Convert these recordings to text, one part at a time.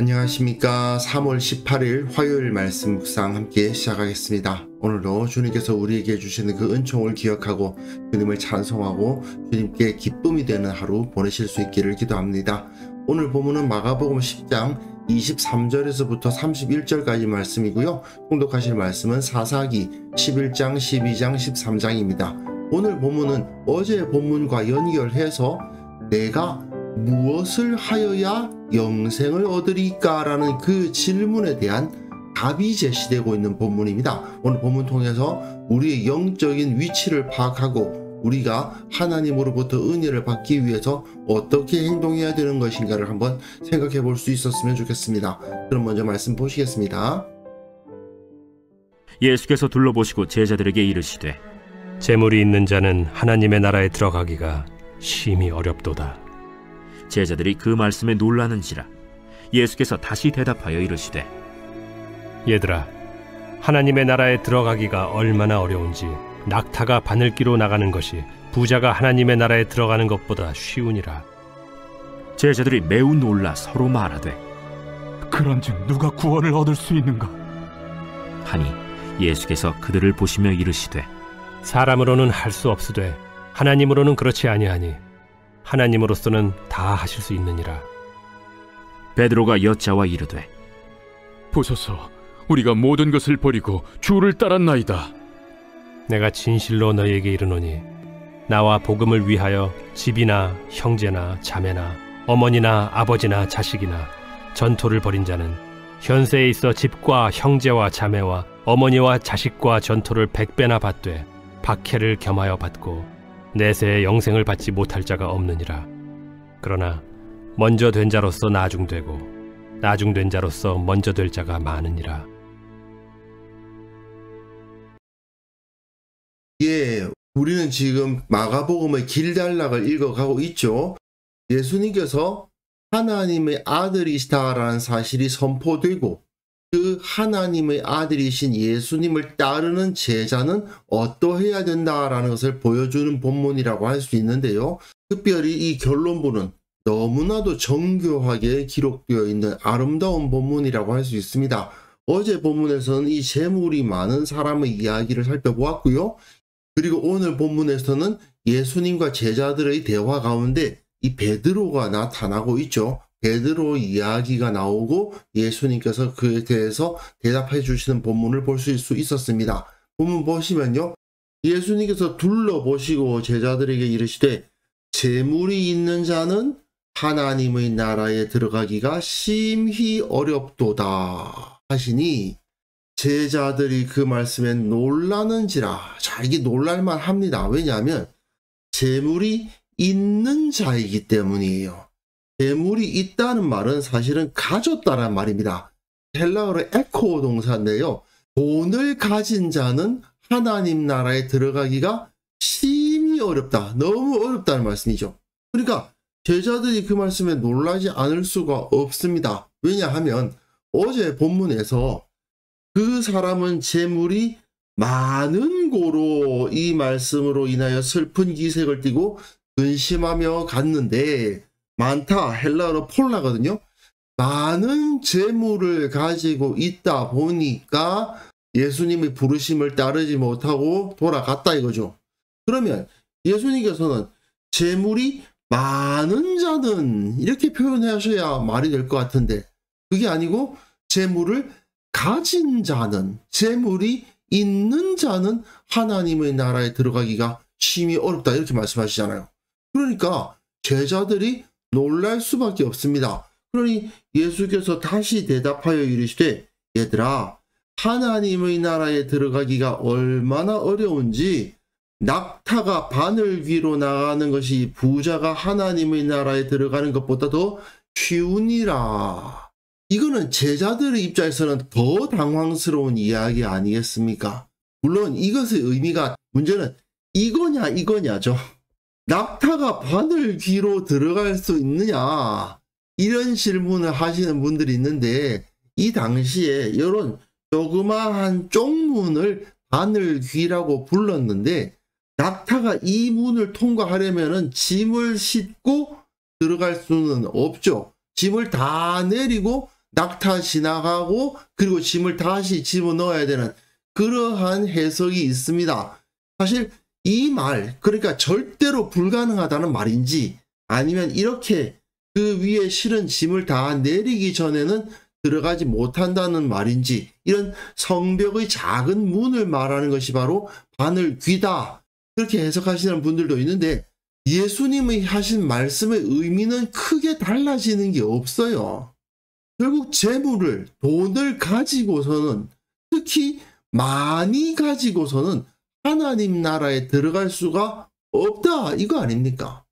안녕하십니까. 3월 18일 화요일 말씀 묵상 함께 시작하겠습니다. 오늘도 주님께서 우리에게 주시는 그 은총을 기억하고 주님을 찬송하고 주님께 기쁨이 되는 하루 보내실 수 있기를 기도합니다. 오늘 본문은 마가복음 10장 23절에서부터 31절까지 말씀이고요. 통독하실 말씀은 사사기 11장, 12장, 13장입니다. 오늘 본문은 어제 본문과 연결해서 내가 무엇을 하여야 영생을 얻으리까? 라는 그 질문에 대한 답이 제시되고 있는 본문입니다. 오늘 본문 통해서 우리의 영적인 위치를 파악하고 우리가 하나님으로부터 은혜를 받기 위해서 어떻게 행동해야 되는 것인가를 한번 생각해 볼 수 있었으면 좋겠습니다. 그럼 먼저 말씀 보시겠습니다. 예수께서 둘러보시고 제자들에게 이르시되 재물이 있는 자는 하나님의 나라에 들어가기가 심히 어렵도다. 제자들이 그 말씀에 놀라는지라. 예수께서 다시 대답하여 이르시되 얘들아, 하나님의 나라에 들어가기가 얼마나 어려운지 낙타가 바늘기로 나가는 것이 부자가 하나님의 나라에 들어가는 것보다 쉬우니라. 제자들이 매우 놀라 서로 말하되 그런즉 누가 구원을 얻을 수 있는가? 하니 예수께서 그들을 보시며 이르시되 사람으로는 할 수 없으되 하나님으로는 그렇지 아니하니 하나님으로서는 다 하실 수 있느니라. 베드로가 여짜와 이르되 보소서, 우리가 모든 것을 버리고 주를 따랐나이다. 내가 진실로 너희에게 이르노니 나와 복음을 위하여 집이나 형제나 자매나 어머니나 아버지나 자식이나 전토를 벌인 자는 현세에 있어 집과 형제와 자매와 어머니와 자식과 전토를 100배나 받되 박해를 겸하여 받고 내세에 영생을 받지 못할 자가 없느니라. 그러나 먼저 된 자로서 나중되고 나중된 자로서 먼저 될 자가 많으니라. 우리는 지금 마가복음의 길달락을 읽어가고 있죠. 예수님께서 하나님의 아들이시다라는 사실이 선포되고 그 하나님의 아들이신 예수님을 따르는 제자는 어떠해야 된다라는 것을 보여주는 본문이라고 할 수 있는데요. 특별히 이 결론부는 너무나도 정교하게 기록되어 있는 아름다운 본문이라고 할 수 있습니다. 어제 본문에서는 이 재물이 많은 사람의 이야기를 살펴보았고요. 그리고 오늘 본문에서는 예수님과 제자들의 대화 가운데 이 베드로가 나타나고 있죠. 베드로 이야기가 나오고 예수님께서 그에 대해서 대답해 주시는 본문을 볼 수 있었습니다. 본문 보시면요. 예수님께서 둘러보시고 제자들에게 이르시되 재물이 있는 자는 하나님의 나라에 들어가기가 심히 어렵도다 하시니 제자들이 그 말씀에 놀라는지라. 자, 이게 놀랄만 합니다. 왜냐하면 재물이 있는 자이기 때문이에요. 재물이 있다는 말은 사실은 가졌다는 말입니다. 헬라어로 에코 동사인데요. 돈을 가진 자는 하나님 나라에 들어가기가 심히 어렵다. 너무 어렵다는 말씀이죠. 그러니까 제자들이 그 말씀에 놀라지 않을 수가 없습니다. 왜냐하면 어제 본문에서 그 사람은 재물이 많은 고로 이 말씀으로 인하여 슬픈 기색을 띠고 근심하며 갔는데 많다, 헬라어로 폴라거든요. 많은 재물을 가지고 있다 보니까 예수님의 부르심을 따르지 못하고 돌아갔다 이거죠. 그러면 예수님께서는 재물이 많은 자는 이렇게 표현하셔야 말이 될 것 같은데 그게 아니고 재물을 가진 자는, 재물이 있는 자는 하나님의 나라에 들어가기가 심히 어렵다 이렇게 말씀하시잖아요. 그러니까 제자들이 놀랄 수밖에 없습니다. 그러니 예수께서 다시 대답하여 이르시되 얘들아, 하나님의 나라에 들어가기가 얼마나 어려운지 낙타가 바늘 위로 나가는 것이 부자가 하나님의 나라에 들어가는 것보다 더 쉬우니라. 이거는 제자들의 입장에서는 더 당황스러운 이야기 아니겠습니까? 물론 이것의 의미가, 문제는 이거냐죠. 낙타가 바늘 귀로 들어갈 수 있느냐, 이런 질문을 하시는 분들이 있는데 이 당시에 이런 조그마한 쪽문을 바늘 귀라고 불렀는데 낙타가 이 문을 통과하려면 짐을 싣고 들어갈 수는 없죠. 짐을 다 내리고 낙타 지나가고 그리고 짐을 다시 집어넣어야 되는 그러한 해석이 있습니다. 사실 이 말, 그러니까 절대로 불가능하다는 말인지 아니면 이렇게 그 위에 실은 짐을 다 내리기 전에는 들어가지 못한다는 말인지, 이런 성벽의 작은 문을 말하는 것이 바로 바늘 귀다, 그렇게 해석하시는 분들도 있는데, 예수님의 하신 말씀의 의미는 크게 달라지는 게 없어요. 결국 재물을, 돈을 가지고서는, 특히 많이 가지고서는 하나님 나라에 들어갈 수가 없다, 이거 아닙니까?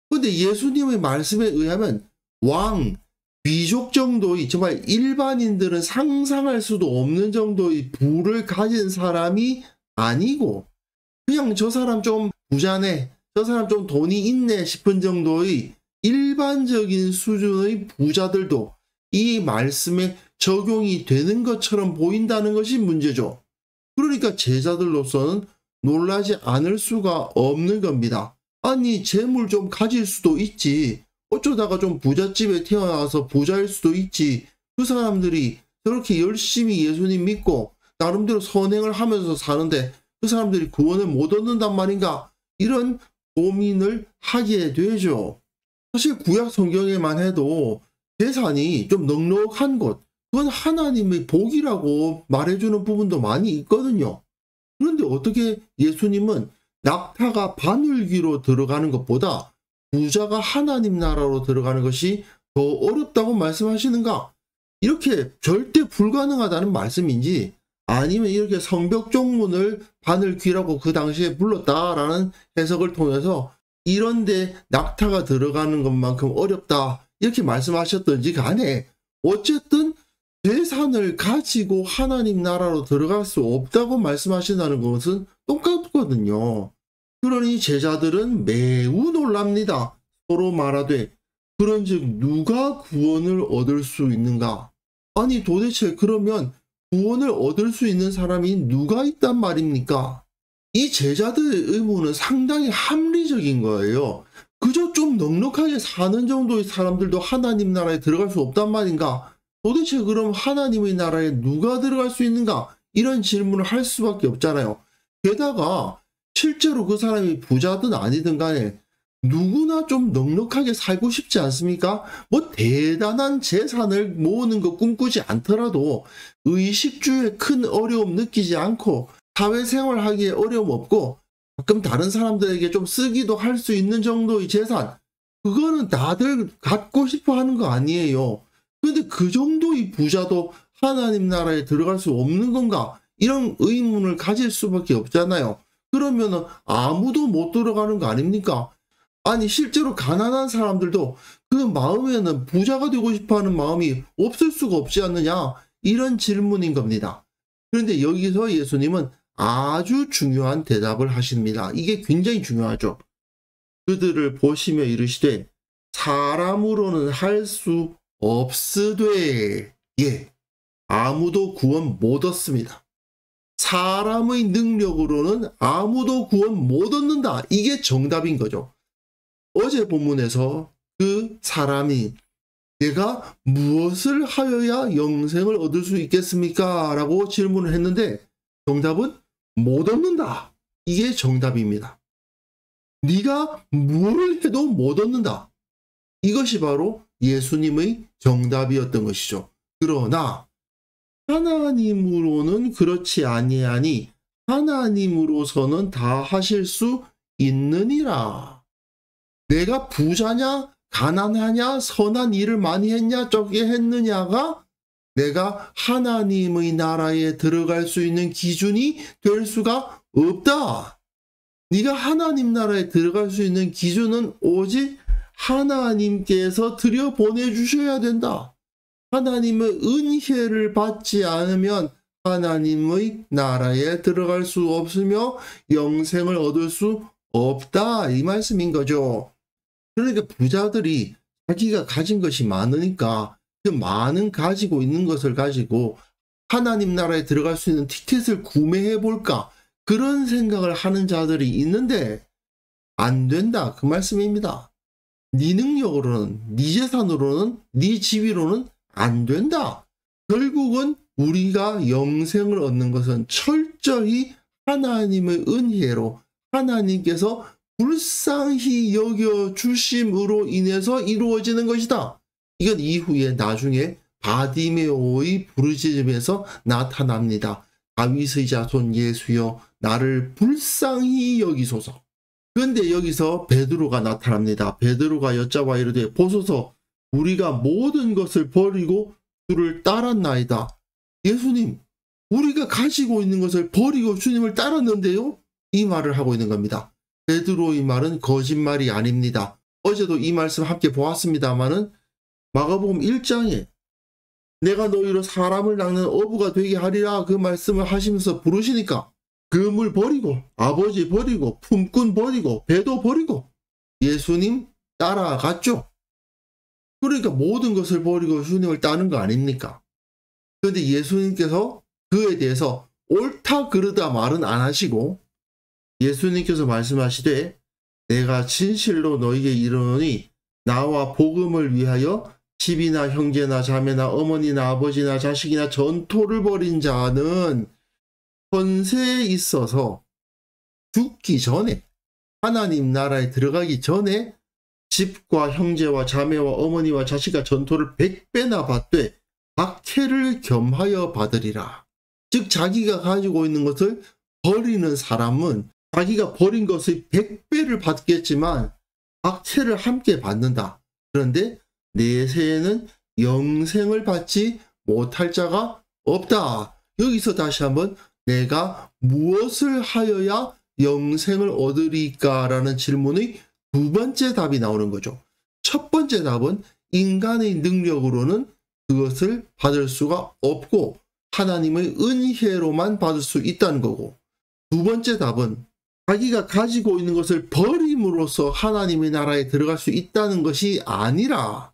근데 예수님의 말씀에 의하면 왕, 귀족 정도의, 정말 일반인들은 상상할 수도 없는 정도의 부를 가진 사람이 아니고, 그냥 저 사람 좀 부자네, 저 사람 좀 돈이 있네 싶은 정도의 일반적인 수준의 부자들도 이 말씀에 적용이 되는 것처럼 보인다는 것이 문제죠. 그러니까 제자들로서는 놀라지 않을 수가 없는 겁니다. 아니, 재물 좀 가질 수도 있지, 어쩌다가 좀 부잣집에 태어나서 부자일 수도 있지, 그 사람들이 저렇게 열심히 예수님 믿고 나름대로 선행을 하면서 사는데 그 사람들이 구원을 못 얻는단 말인가, 이런 고민을 하게 되죠. 사실 구약 성경에만 해도 재산이 좀 넉넉한 것, 그건 하나님의 복이라고 말해주는 부분도 많이 있거든요. 그런데 어떻게 예수님은 낙타가 바늘귀로 들어가는 것보다 부자가 하나님 나라로 들어가는 것이 더 어렵다고 말씀하시는가? 이렇게 절대 불가능하다는 말씀인지, 아니면 이렇게 성벽종문을 바늘귀라고 그 당시에 불렀다라는 해석을 통해서 이런데 낙타가 들어가는 것만큼 어렵다, 이렇게 말씀하셨던지 간에 어쨌든 재산을 가지고 하나님 나라로 들어갈 수 없다고 말씀하신다는 것은 똑같거든요. 그러니 제자들은 매우 놀랍니다. 서로 말하되 그런즉 누가 구원을 얻을 수 있는가? 아니, 도대체 그러면 구원을 얻을 수 있는 사람이 누가 있단 말입니까? 이 제자들의 의문은 상당히 합리적인 거예요. 그저 좀 넉넉하게 사는 정도의 사람들도 하나님 나라에 들어갈 수 없단 말인가? 도대체 그럼 하나님의 나라에 누가 들어갈 수 있는가? 이런 질문을 할 수밖에 없잖아요. 게다가 실제로 그 사람이 부자든 아니든 간에 누구나 좀 넉넉하게 살고 싶지 않습니까? 뭐 대단한 재산을 모으는 거 꿈꾸지 않더라도 의식주에 큰 어려움 느끼지 않고 사회생활하기에 어려움 없고 가끔 다른 사람들에게 좀 쓰기도 할 수 있는 정도의 재산, 그거는 다들 갖고 싶어 하는 거 아니에요. 근데 그 정도의 부자도 하나님 나라에 들어갈 수 없는 건가? 이런 의문을 가질 수밖에 없잖아요. 그러면 아무도 못 들어가는 거 아닙니까? 아니, 실제로 가난한 사람들도 그 마음에는 부자가 되고 싶어하는 마음이 없을 수가 없지 않느냐, 이런 질문인 겁니다. 그런데 여기서 예수님은 아주 중요한 대답을 하십니다. 이게 굉장히 중요하죠. 그들을 보시며 이르시되 사람으로는 할 수 없으되, 예, 아무도 구원 못 얻습니다. 사람의 능력으로는 아무도 구원 못 얻는다, 이게 정답인 거죠. 어제 본문에서 그 사람이 내가 무엇을 하여야 영생을 얻을 수 있겠습니까? 라고 질문을 했는데 정답은 못 얻는다, 이게 정답입니다. 네가 뭘 해도 못 얻는다, 이것이 바로 예수님의 정답이었던 것이죠. 그러나 하나님으로는 그렇지 아니하니 하나님으로서는 다 하실 수 있느니라. 내가 부자냐, 가난하냐, 선한 일을 많이 했냐, 적게 했느냐가 내가 하나님의 나라에 들어갈 수 있는 기준이 될 수가 없다. 네가 하나님 나라에 들어갈 수 있는 기준은 오직 하나님께서 들여보내주셔야 된다. 하나님의 은혜를 받지 않으면 하나님의 나라에 들어갈 수 없으며 영생을 얻을 수 없다, 이 말씀인 거죠. 그러니까 부자들이 자기가 가진 것이 많으니까 그 많은 가지고 있는 것을 가지고 하나님 나라에 들어갈 수 있는 티켓을 구매해 볼까, 그런 생각을 하는 자들이 있는데 안 된다, 그 말씀입니다. 네 능력으로는, 네 재산으로는, 네 지위로는 안 된다. 결국은 우리가 영생을 얻는 것은 철저히 하나님의 은혜로 하나님께서 불쌍히 여겨주심으로 인해서 이루어지는 것이다. 이건 이후에 나중에 바디메오의 부르짖음에서 나타납니다. 다윗의 자손 예수여 나를 불쌍히 여기소서. 그런데 여기서 베드로가 나타납니다. 베드로가 여짜와 이르되 보소서 우리가 모든 것을 버리고 주를 따랐나이다. 예수님 우리가 가지고 있는 것을 버리고 주님을 따랐는데요? 이 말을 하고 있는 겁니다. 베드로의 말은 거짓말이 아닙니다. 어제도 이 말씀 함께 보았습니다마는 마가복음 1장에 내가 너희로 사람을 낚는 어부가 되게 하리라 그 말씀을 하시면서 부르시니까 그물 버리고 아버지 버리고 품꾼 버리고 배도 버리고 예수님 따라갔죠. 그러니까 모든 것을 버리고 주님을 따는 거 아닙니까? 그런데 예수님께서 그에 대해서 옳다 그르다 말은 안 하시고 예수님께서 말씀하시되 내가 진실로 너희에게 이르노니 나와 복음을 위하여 집이나 형제나 자매나 어머니나 아버지나 자식이나 전토를 벌인 자는 현세에 있어서 죽기 전에 하나님 나라에 들어가기 전에 집과 형제와 자매와 어머니와 자식과 전토를 100배나 받되 박해를 겸하여 받으리라. 즉 자기가 가지고 있는 것을 버리는 사람은 자기가 버린 것의 100배를 받겠지만 박해를 함께 받는다. 그런데 내세에는 영생을 받지 못할 자가 없다. 여기서 다시 한번 내가 무엇을 하여야 영생을 얻으리까? 라는 질문의 두 번째 답이 나오는 거죠. 첫 번째 답은 인간의 능력으로는 그것을 받을 수가 없고 하나님의 은혜로만 받을 수 있다는 거고, 두 번째 답은 자기가 가지고 있는 것을 버림으로써 하나님의 나라에 들어갈 수 있다는 것이 아니라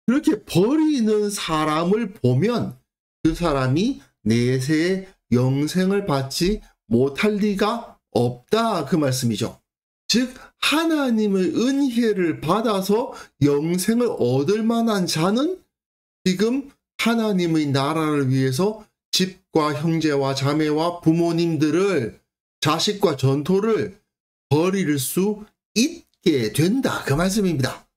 그렇게 버리는 사람을 보면 그 사람이 내세에 영생을 받지 못할 리가 없다 그 말씀이죠. 즉 하나님의 은혜를 받아서 영생을 얻을 만한 자는 지금 하나님의 나라를 위해서 집과 형제와 자매와 부모님들을 자식과 전토를 버릴 수 있게 된다 그 말씀입니다.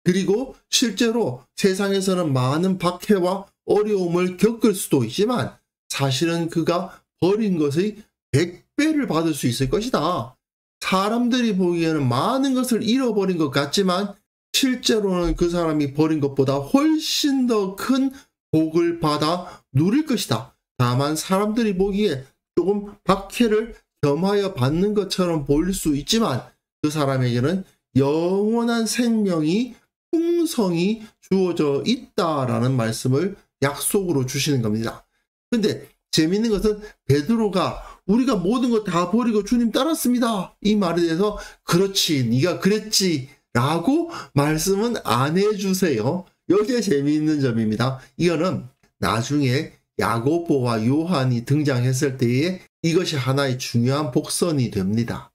그리고 실제로 세상에서는 많은 박해와 어려움을 겪을 수도 있지만 사실은 그가 버린 것의 100배를 받을 수 있을 것이다. 사람들이 보기에는 많은 것을 잃어버린 것 같지만 실제로는 그 사람이 버린 것보다 훨씬 더 큰 복을 받아 누릴 것이다. 다만 사람들이 보기에 조금 박해를 겸하여 받는 것처럼 보일 수 있지만 그 사람에게는 영원한 생명이 풍성이 주어져 있다라는 말씀을 약속으로 주시는 겁니다. 근데 재미있는 것은 베드로가 우리가 모든 것 다 버리고 주님 따랐습니다. 이 말에 대해서 그렇지 네가 그랬지 라고 말씀은 안 해주세요. 여기에 재미있는 점입니다. 이거는 나중에 야고보와 요한이 등장했을 때에 이것이 하나의 중요한 복선이 됩니다.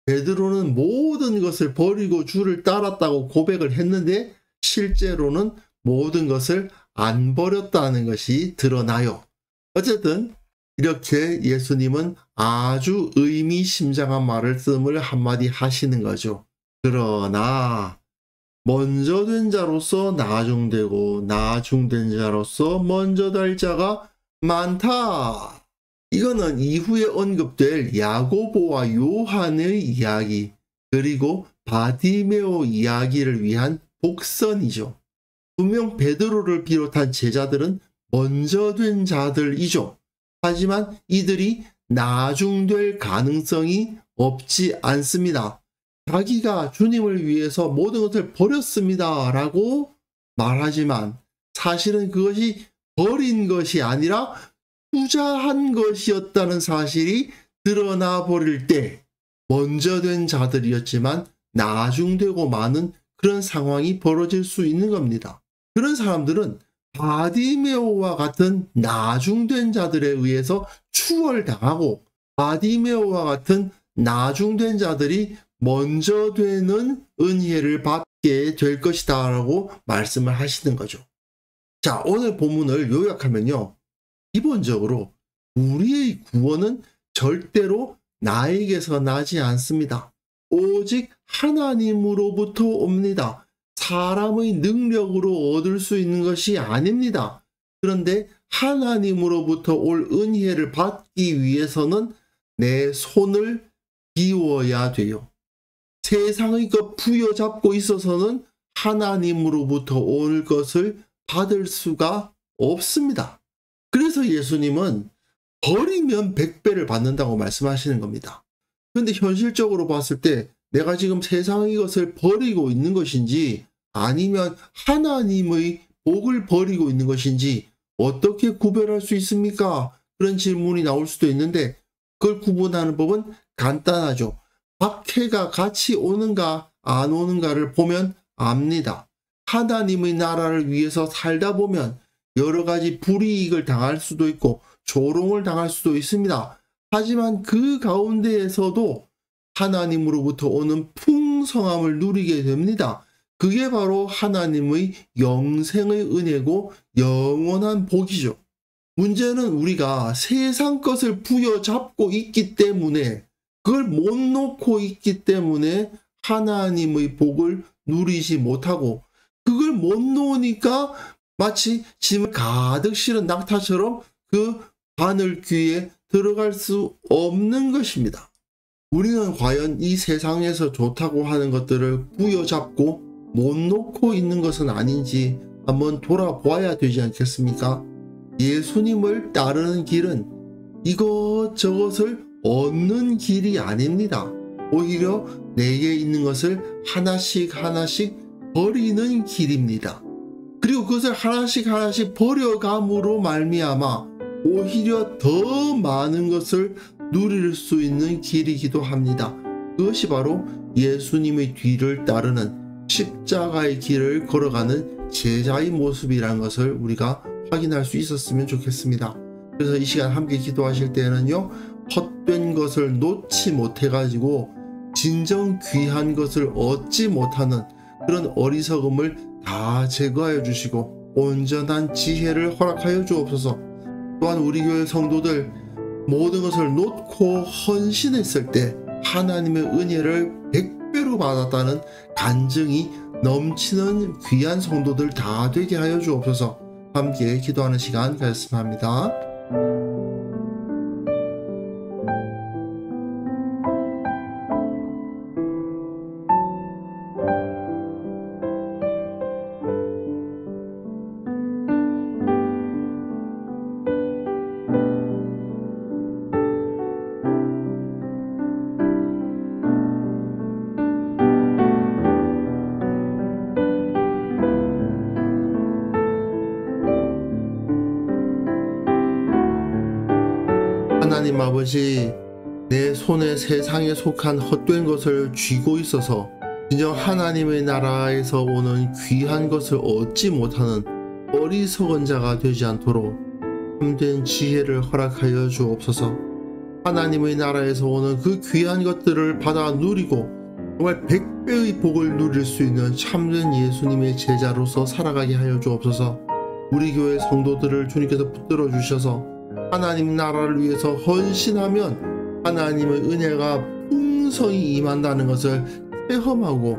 베드로는 모든 것을 버리고 주를 따랐다고 고백을 했는데 실제로는 모든 것을 안 버렸다는 것이 드러나요. 어쨌든 이렇게 예수님은 아주 의미심장한 말씀을 한마디 하시는 거죠. 그러나 먼저 된 자로서 나중되고 나중된 자로서 먼저 될 자가 많다. 이거는 이후에 언급될 야고보와 요한의 이야기 그리고 바디메오 이야기를 위한 복선이죠. 분명 베드로를 비롯한 제자들은 먼저 된 자들이죠. 하지만 이들이 나중될 가능성이 없지 않습니다. 자기가 주님을 위해서 모든 것을 버렸습니다 라고 말하지만 사실은 그것이 버린 것이 아니라 투자한 것이었다는 사실이 드러나 버릴 때 먼저 된 자들이었지만 나중되고 마는 그런 상황이 벌어질 수 있는 겁니다. 그런 사람들은 바디메오와 같은 나중된 자들에 의해서 추월당하고 바디메오와 같은 나중된 자들이 먼저 되는 은혜를 받게 될 것이다 라고 말씀을 하시는 거죠. 자, 오늘 본문을 요약하면요. 기본적으로 우리의 구원은 절대로 나에게서 나지 않습니다. 오직 하나님으로부터 옵니다. 사람의 능력으로 얻을 수 있는 것이 아닙니다. 그런데 하나님으로부터 올 은혜를 받기 위해서는 내 손을 비워야 돼요. 세상의 것 부여잡고 있어서는 하나님으로부터 올 것을 받을 수가 없습니다. 그래서 예수님은 버리면 100배를 받는다고 말씀하시는 겁니다. 그런데 현실적으로 봤을 때 내가 지금 세상의 것을 버리고 있는 것인지 아니면 하나님의 복을 버리고 있는 것인지 어떻게 구별할 수 있습니까? 그런 질문이 나올 수도 있는데 그걸 구분하는 법은 간단하죠. 박해가 같이 오는가 안 오는가를 보면 압니다. 하나님의 나라를 위해서 살다 보면 여러 가지 불이익을 당할 수도 있고 조롱을 당할 수도 있습니다. 하지만 그 가운데에서도 하나님으로부터 오는 풍성함을 누리게 됩니다. 그게 바로 하나님의 영생의 은혜고 영원한 복이죠. 문제는 우리가 세상 것을 부여잡고 있기 때문에 그걸 못 놓고 있기 때문에 하나님의 복을 누리지 못하고 그걸 못 놓으니까 마치 짐을 가득 실은 낙타처럼 그 바늘 귀에 들어갈 수 없는 것입니다. 우리는 과연 이 세상에서 좋다고 하는 것들을 부여잡고 못 놓고 있는 것은 아닌지 한번 돌아보아야 되지 않겠습니까? 예수님을 따르는 길은 이것저것을 얻는 길이 아닙니다. 오히려 내게 있는 것을 하나씩 하나씩 버리는 길입니다. 그리고 그것을 하나씩 하나씩 버려감으로 말미암아 오히려 더 많은 것을 누릴 수 있는 길이기도 합니다. 그것이 바로 예수님의 뒤를 따르는 십자가의 길을 걸어가는 제자의 모습이라는 것을 우리가 확인할 수 있었으면 좋겠습니다. 그래서 이 시간 함께 기도하실 때는요, 헛된 것을 놓지 못해가지고 진정 귀한 것을 얻지 못하는 그런 어리석음을 다 제거하여 주시고 온전한 지혜를 허락하여 주옵소서. 또한 우리 교회 성도들 모든 것을 놓고 헌신했을 때 하나님의 은혜를 100배로 받았다는 간증이 넘치는 귀한 성도들 다 되게 하여 주옵소서. 함께 기도하는 시간 가졌으면 합니다. 하나님 아버지, 내 손에 세상에 속한 헛된 것을 쥐고 있어서 진정 하나님의 나라에서 오는 귀한 것을 얻지 못하는 어리석은 자가 되지 않도록 참된 지혜를 허락하여 주옵소서. 하나님의 나라에서 오는 그 귀한 것들을 받아 누리고 정말 100배의 복을 누릴 수 있는 참된 예수님의 제자로서 살아가게 하여 주옵소서. 우리 교회 성도들을 주님께서 붙들어 주셔서 하나님 나라를 위해서 헌신하면 하나님의 은혜가 풍성히 임한다는 것을 체험하고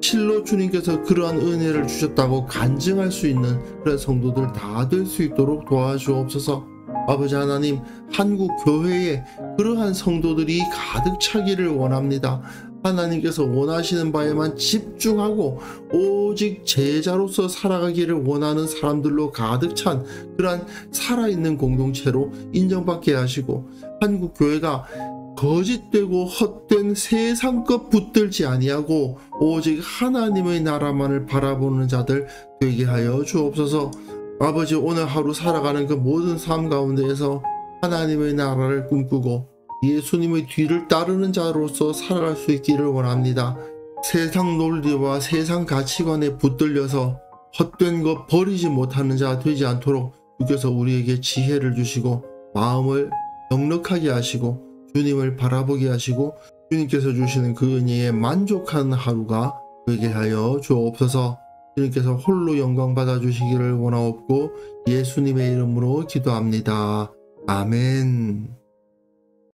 실로 주님께서 그러한 은혜를 주셨다고 간증할 수 있는 그런 성도들 다 될 수 있도록 도와주옵소서. 아버지 하나님, 한국 교회에 그러한 성도들이 가득 차기를 원합니다. 하나님께서 원하시는 바에만 집중하고 오직 제자로서 살아가기를 원하는 사람들로 가득 찬 그러한 살아있는 공동체로 인정받게 하시고 한국 교회가 거짓되고 헛된 세상 것 붙들지 아니하고 오직 하나님의 나라만을 바라보는 자들 되게 하여 주옵소서. 아버지, 오늘 하루 살아가는 그 모든 삶 가운데에서 하나님의 나라를 꿈꾸고 예수님의 뒤를 따르는 자로서 살아갈 수 있기를 원합니다. 세상 논리와 세상 가치관에 붙들려서 헛된 것 버리지 못하는 자 되지 않도록 주께서 우리에게 지혜를 주시고 마음을 넉넉하게 하시고 주님을 바라보게 하시고 주님께서 주시는 그 은혜에 만족하는 하루가 되게 하여 주옵소서. 주님께서 홀로 영광 받아주시기를 원하옵고 예수님의 이름으로 기도합니다. 아멘.